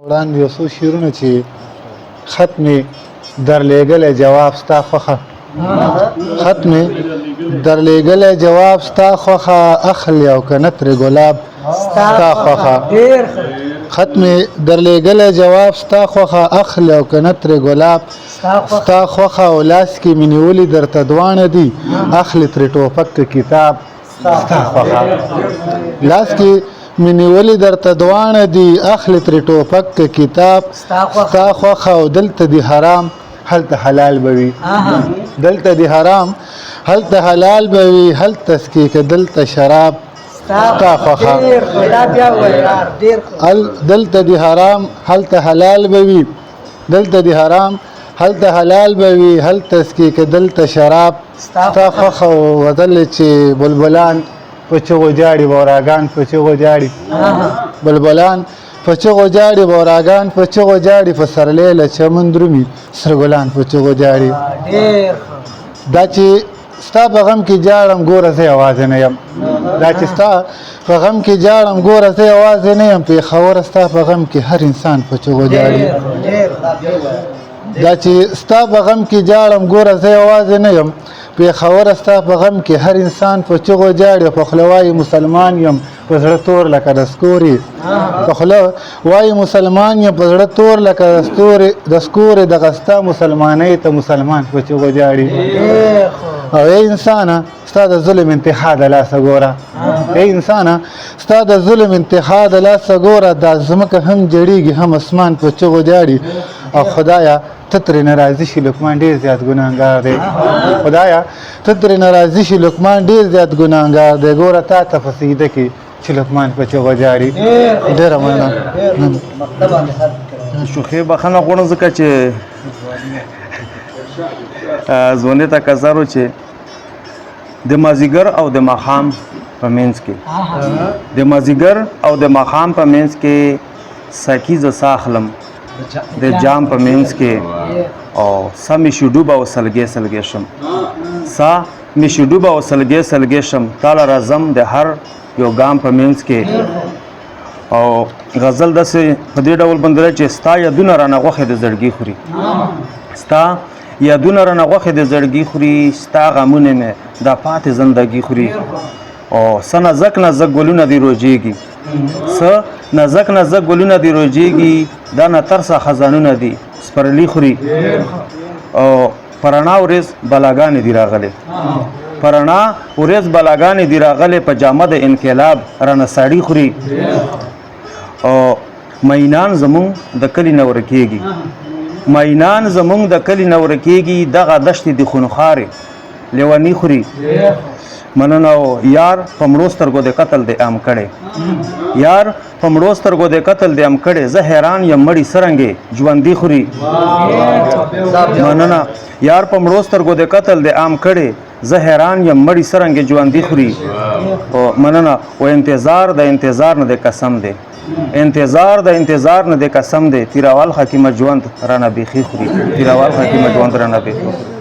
وړاندې یو څو شعرونه چې خط مې درلېږلی جواب ستا خوښه خط مې درلېږلی جواب ستا خوښه اخلي او که نه ترې ګلاب ستا خوښه خط مې درلېږلی جواب ستا خوښه اخلي او که نه ترې ګلاب ستا خوښه او لاس کې مې نیولي درته دواړه دي اخلي ترې ټوپک که کتاب ستا خوښه لاس کې مې نیولي درته دواړه دي اخلي ترې ټوپک که کتاب ستا خوښه او دلته دي حرام هلته حلال به وي دلته دي حرام هلته حلال به وي هلته څکې که دلته شراب ستا خوښه دلته دي حرام هلته حلال به وي دلته دي حرام هلته حلال به وي هلته څکې که دلته شراب ستا خوښه وتلې چې بلبلان په چغو جاړي بوراګان په چغو جاړي بلبلان په چغو جاړي بوراګان په چغو جاړي په سرلی له چمن درومي سره ګلان په چغو جاړي دا چې ستا په غم کې جاړم ګوره زه یوازې نه یم دا چې ستا په غم کې جاړم ګوره زه یوازې نه یم پېښوره ستا په غم کې هر انسان په چغو جاړي دا چې ستا په غم کې جاړم ګوره زه یوازې نه یم پېښوره ستا په غم کې هر انسان په چغو جاړي په خوله وایي مسلمان یم په زړه تور لکه د ستوري په خوله وایي مسلمان یم په زړه تور لکه د ستوري دغه ستا مسلمانۍ ته مسلمان په چغو جاړي او ای انسانه ستا د ظلم انتها د لاسه ګوره ای انسانه ستا د ظلم انتها د لاسه ګوره دا ځمکه هم جړېږي هم اسمان په چغو جاړي او خدایا ته ترې ناراضي شي لقمان ډېر زیات ګناهګار دی خدایا ته ترې ناراضي شي لقمان ډېر زیات ګناهګار دی ګوره تا ته په سجده کې چې لقمان په چغو جاړي ډېره مننه شوخي بخښنه غواړم ځکه چې ځوانۍ ته کزارو چې د مازدیګر او د ماښام په منځ کې د مازدیګر او د ماښام په منځ کې ساکي زه ساه اخلم د جام په منځ کې او سا مې شي ډوبه او سلګۍ سلګۍ شم سا مې شي ډوبه او سلګۍ سلګۍ شم تاله راځم د هر یو ګام په منځ کې او غزل داسې په دې ډول بندره چې ستا یادونه رانه غوښې د زړګي خوري ستا یادونه رانه غوښې د زړګي خوري ستا غمونه مې دا پاتې زندګي خوري او څه نازک نازک ګلونه دې روجېږي څه نازک نازک ګلونه دې روجېږي دا نه ترسه خزانونه دي سپرلي خوري او پرانا ورځ بلاګانې دي راغلې پرانا ورځ بلاګانې دي راغلې په جامه د انقلاب رانه ساړي خوري او مینان زمونږ د کلي نه ورکېږي مینان زمونږ د کلي نه ورکېږي دغه دښتې د خونخوارې لیوني خوري مننه او یار په مړو سترګو د قتل د عام کړی یار په مړو سترګو د قتل د عام کړی زه حیران یم مړي څرنګې ژوندي خوري مننه یار په مړو سترګو د قتل د عام کړی زه حیران یم مړي څرنګې ژوندي خوري او مننه او انتظار د انتظار نه د قسم دی انتظار د انتظار نه د قسم دی تیراوال حکیمه ژوند رانه بیخي خوري تیراوال حکیمه ژوند رانه بیخي